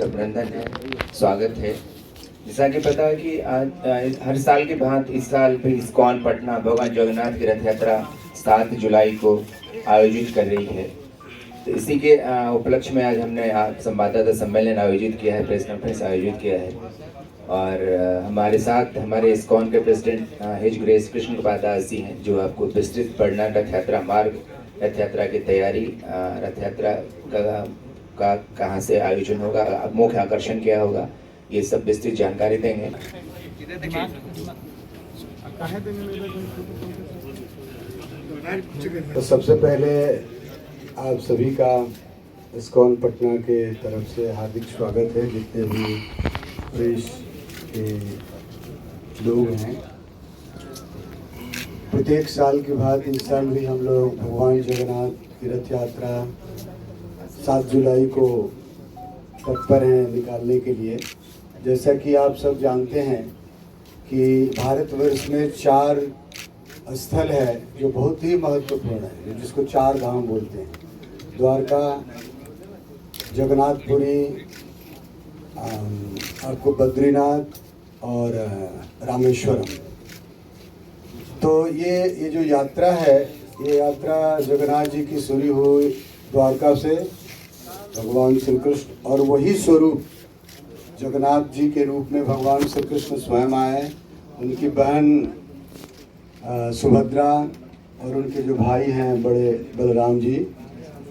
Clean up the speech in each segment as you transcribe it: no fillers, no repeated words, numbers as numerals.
अभिनंदन है, स्वागत है। जैसा कि पता है कि हर साल के भांति इस साल भी इस्कॉन पटना भगवान जगन्नाथ की रथ यात्रा 7 जुलाई को आयोजित कर रही है। तो इसी के उपलक्ष्य में आज हमने संवाददाता सम्मेलन आयोजित किया है, प्रेस कॉन्फ्रेंस आयोजित किया है। और हमारे साथ हमारे इस्कॉन के president his grace Krishna Kumar Das ji हैं, जो आपको विस्तृत पढ़ना रथ यात्रा मार्ग, रथ यात्रा की तैयारी, रथ यात्रा का कहाँ से आयोजन होगा, मुख्य आकर्षण क्या होगा, ये सब विस्तृत जानकारी देंगे। तो सबसे पहले आप सभी का इस्कॉन पटना के तरफ से हार्दिक स्वागत है। जितने भी प्रेस के लोग हैं, प्रत्येक साल के बाद इस साल भी हम लोग भगवान जगन्नाथ की रथ यात्रा 7 जुलाई को तत्पर हैं निकालने के लिए। जैसा कि आप सब जानते हैं कि भारतवर्ष में 4 स्थल है जो बहुत ही महत्वपूर्ण है, जिसको 4 धाम बोलते हैं: द्वारका, जगन्नाथपुरी, आपको बद्रीनाथ और रामेश्वरम। तो ये जो यात्रा है, ये यात्रा जगन्नाथ जी की शुरू हुई द्वारका से, भगवान श्री कृष्ण, और वही स्वरूप जगन्नाथ जी के रूप में भगवान श्री कृष्ण स्वयं आए। उनकी बहन सुभद्रा और उनके जो भाई हैं बड़े बलराम जी,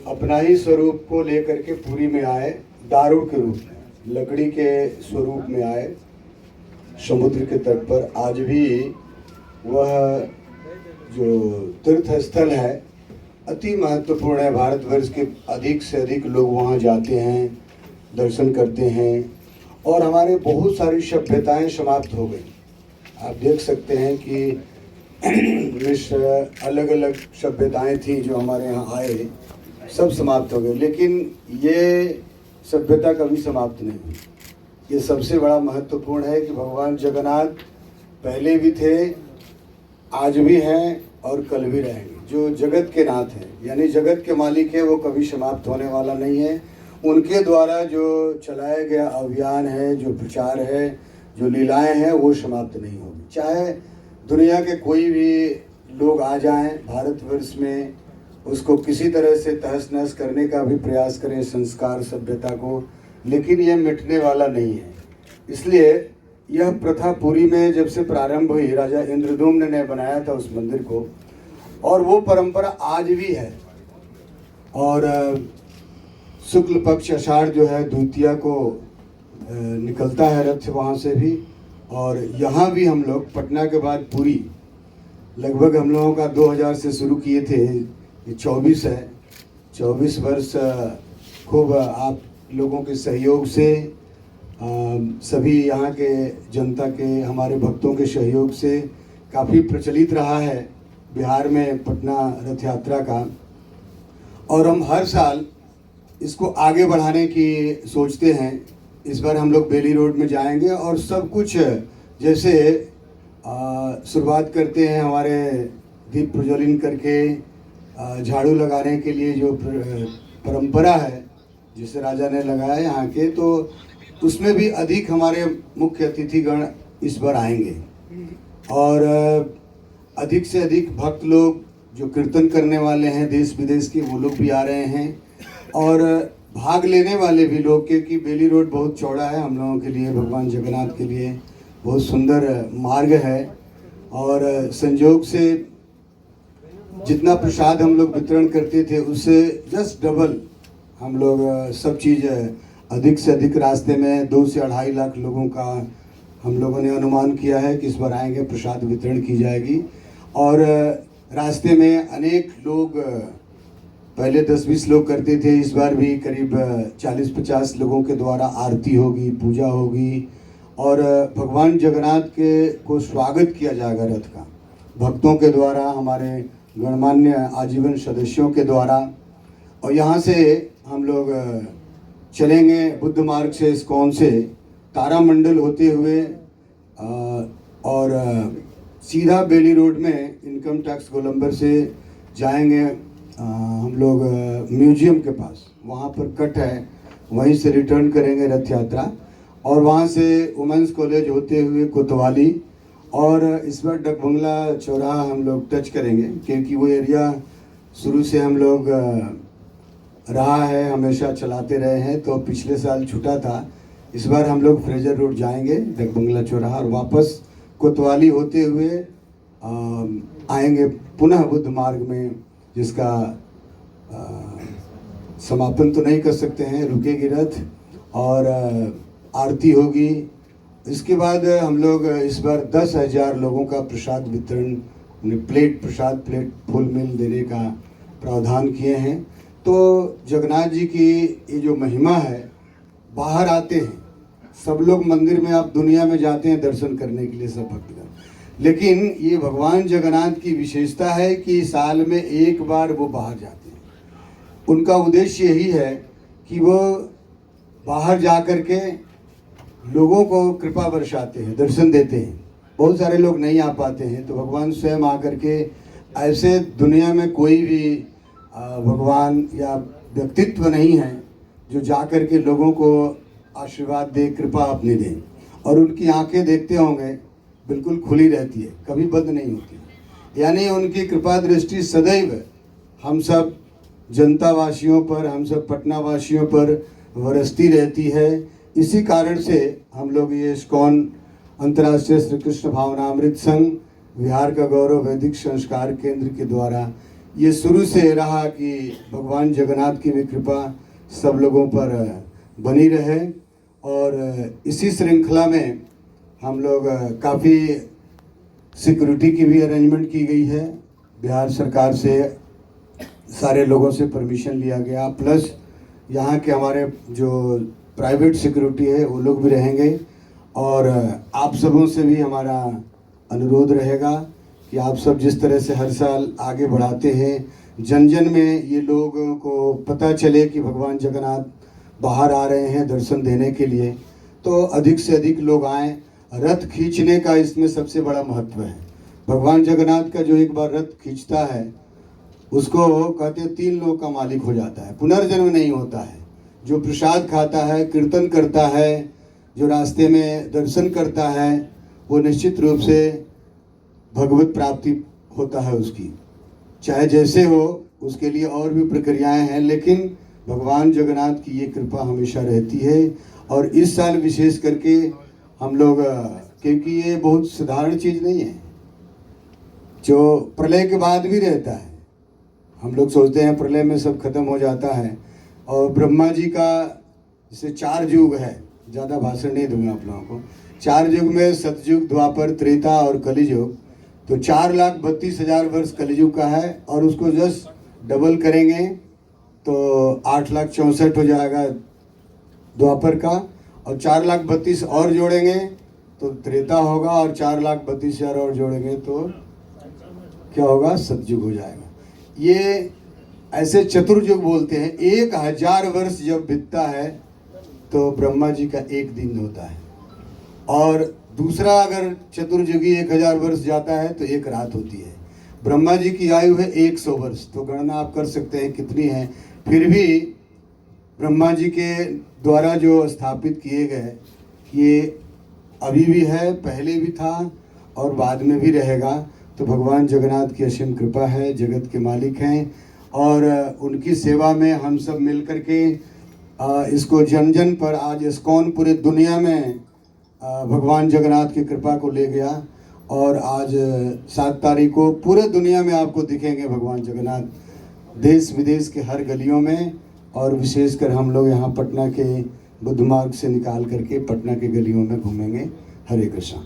अपना ही स्वरूप को लेकर के पुरी में आए। दारू के रूप में, लकड़ी के स्वरूप में आए समुद्र के तट पर। आज भी वह जो तीर्थ स्थल है अति महत्वपूर्ण है। भारतवर्ष के अधिक से अधिक लोग वहाँ जाते हैं, दर्शन करते हैं, और हमारे बहुत सारी सभ्यताएं समाप्त हो गई। आप देख सकते हैं कि अलग अलग सभ्यताएं थी जो हमारे यहाँ आए, सब समाप्त हो गए, लेकिन ये सभ्यता कभी समाप्त नहीं हुई। ये सबसे बड़ा महत्वपूर्ण है कि भगवान जगन्नाथ पहले भी थे, आज भी हैं और कल भी रहेंगे। जो जगत के नाथ हैं, यानी जगत के मालिक है, वो कभी समाप्त होने वाला नहीं है। उनके द्वारा जो चलाया गया अभियान है, जो प्रचार है, जो लीलाएं हैं, वो समाप्त नहीं होगी। चाहे दुनिया के कोई भी लोग आ जाएं भारतवर्ष में, उसको किसी तरह से तहस नहस करने का भी प्रयास करें, संस्कार सभ्यता को, लेकिन यह मिटने वाला नहीं है। इसलिए यह प्रथा पुरी में जब से प्रारंभ हुई, राजा इंद्रदुम्न ने बनाया था उस मंदिर को, और वो परंपरा आज भी है। और शुक्ल पक्ष आषाढ़ जो है द्वितीया को निकलता है रथ वहाँ से भी। और यहाँ भी हम लोग पटना के बाद पुरी, लगभग हम लोगों का 2000 से शुरू किए थे, ये 24 है। 24 वर्ष खूब आप लोगों के सहयोग से, सभी यहाँ के जनता के, हमारे भक्तों के सहयोग से काफ़ी प्रचलित रहा है बिहार में पटना रथ यात्रा का। और हम हर साल इसको आगे बढ़ाने की सोचते हैं। इस बार हम लोग बेली रोड में जाएंगे और सब कुछ जैसे शुरुआत करते हैं हमारे दीप प्रज्वलन करके, झाड़ू लगाने के लिए जो परंपरा है जिसे राजा ने लगाया यहाँ के, तो उसमें भी अधिक हमारे मुख्य अतिथिगण इस बार आएंगे। और अधिक से अधिक भक्त लोग जो कीर्तन करने वाले हैं देश विदेश के, वो लोग भी आ रहे हैं। और भाग लेने वाले भी लोग, क्योंकि बेली रोड बहुत चौड़ा है हम लोगों के लिए, भगवान जगन्नाथ के लिए बहुत सुंदर मार्ग है। और संयोग से जितना प्रसाद हम लोग वितरण करते थे उससे जस्ट डबल हम लोग सब चीज़, अधिक से अधिक रास्ते में 2 से 2.5 लाख लोगों का हम लोगों ने अनुमान किया है कि इस बार आएंगे, प्रसाद वितरण की जाएगी। और रास्ते में अनेक लोग, पहले 10-20 लोग करते थे, इस बार भी करीब 40-50 लोगों के द्वारा आरती होगी, पूजा होगी, और भगवान जगन्नाथ के को स्वागत किया जाएगा रथ का, भक्तों के द्वारा, हमारे गणमान्य आजीवन सदस्यों के द्वारा। और यहाँ से हम लोग चलेंगे बुद्ध मार्ग से, इस्कॉन से तारामंडल होते हुए, और सीधा बेली रोड में इनकम टैक्स गोलंबर से जाएंगे हम लोग म्यूजियम के पास। वहाँ पर कट है वहीं से रिटर्न करेंगे रथ यात्रा, और वहाँ से वुमेंस कॉलेज होते हुए कोतवाली, और इस बार डकबंगला चौराहा हम लोग टच करेंगे, क्योंकि वो एरिया शुरू से हम लोग रहा है, हमेशा चलाते रहे हैं। तो पिछले साल छूटा था, इस बार हम लोग फ्रेजर रोड जाएंगे, डकबंगला चौराहा, और वापस कोतवाली होते हुए आएंगे पुनः बुद्ध मार्ग में, जिसका समापन तो नहीं कर सकते हैं, रुकेगी रथ और आरती होगी। इसके बाद हम लोग इस बार 10,000 लोगों का प्रसाद वितरण, प्रसाद प्लेट फुल मील देने का प्रावधान किए हैं। तो जगन्नाथ जी की ये जो महिमा है, बाहर आते हैं सब लोग मंदिर में, आप दुनिया में जाते हैं दर्शन करने के लिए सब भक्तगण, लेकिन ये भगवान जगन्नाथ की विशेषता है कि साल में एक बार वो बाहर जाते हैं। उनका उद्देश्य यही है कि वो बाहर जा कर के लोगों को कृपा बरसाते हैं, दर्शन देते हैं। बहुत सारे लोग नहीं आ पाते हैं, तो भगवान स्वयं आकर के, ऐसे दुनिया में कोई भी भगवान या व्यक्तित्व नहीं है जो जा कर के लोगों को आशीर्वाद दे, कृपा अपनी दे। और उनकी आंखें देखते होंगे बिल्कुल खुली रहती है, कभी बंद नहीं होती, यानी उनकी कृपा दृष्टि सदैव हम सब जनता वासियों पर, हम सब पटना वासियों पर बरसती रहती है। इसी कारण से हम लोग ये इस्कॉन अंतर्राष्ट्रीय श्री कृष्ण भावनामृत संघ बिहार का गौरव वैदिक संस्कार केंद्र के द्वारा ये शुरू से रहा कि भगवान जगन्नाथ की भी कृपा सब लोगों पर बनी रहे। और इसी श्रृंखला में हम लोग काफ़ी सिक्योरिटी की भी अरेंजमेंट की गई है, बिहार सरकार से सारे लोगों से परमिशन लिया गया, प्लस यहाँ के हमारे जो प्राइवेट सिक्योरिटी है वो लोग भी रहेंगे। और आप सबों से भी हमारा अनुरोध रहेगा कि आप सब जिस तरह से हर साल आगे बढ़ाते हैं, जन जन में ये लोगों को पता चले कि भगवान जगन्नाथ बाहर आ रहे हैं दर्शन देने के लिए, तो अधिक से अधिक लोग आएँ। रथ खींचने का इसमें सबसे बड़ा महत्व है। भगवान जगन्नाथ का जो एक बार रथ खींचता है उसको कहते हैं 3 लोक का मालिक हो जाता है, पुनर्जन्म नहीं होता है। जो प्रसाद खाता है, कीर्तन करता है, जो रास्ते में दर्शन करता है, वो निश्चित रूप से भगवत प्राप्ति होता है उसकी, चाहे जैसे हो, उसके लिए और भी प्रक्रियाएं हैं, लेकिन भगवान जगन्नाथ की ये कृपा हमेशा रहती है। और इस साल विशेष करके हम लोग, क्योंकि ये बहुत साधारण चीज़ नहीं है, जो प्रलय के बाद भी रहता है। हम लोग सोचते हैं प्रलय में सब खत्म हो जाता है, और ब्रह्मा जी का जैसे 4 युग है, ज़्यादा भाषण नहीं दूंगा आप लोगों को। 4 युग में सतयुग, द्वापर, त्रेता और कलियुग, तो 4,32,000 वर्ष कलियुग का है, और उसको जस्ट डबल करेंगे तो 8,64,000 हो जाएगा द्वापर का, और 4,32,000 और जोड़ेंगे तो त्रेता होगा, और 4,32,000 और जोड़ेंगे तो क्या होगा, सतयुग हो जाएगा। ये ऐसे चतुर्युग बोलते हैं। 1,000 वर्ष जब बीतता है तो ब्रह्मा जी का एक दिन होता है, और दूसरा अगर चतुर्युगी 1,000 वर्ष जाता है तो एक रात होती है। ब्रह्मा जी की आयु है 100 वर्ष, तो गणना आप कर सकते हैं कितनी है। फिर भी ब्रह्मा जी के द्वारा जो स्थापित किए गए, ये अभी भी है, पहले भी था और बाद में भी रहेगा। तो भगवान जगन्नाथ की असीम कृपा है, जगत के मालिक हैं, और उनकी सेवा में हम सब मिल कर के इसको जन जन पर, आज इस्कॉन पूरे दुनिया में भगवान जगन्नाथ की कृपा को ले गया, और आज 7 तारीख को पूरे दुनिया में आपको दिखेंगे भगवान जगन्नाथ, देश विदेश के हर गलियों में। और विशेषकर हम लोग यहाँ पटना के बुद्ध मार्ग से निकाल करके पटना के गलियों में घूमेंगे। हरे कृष्णा।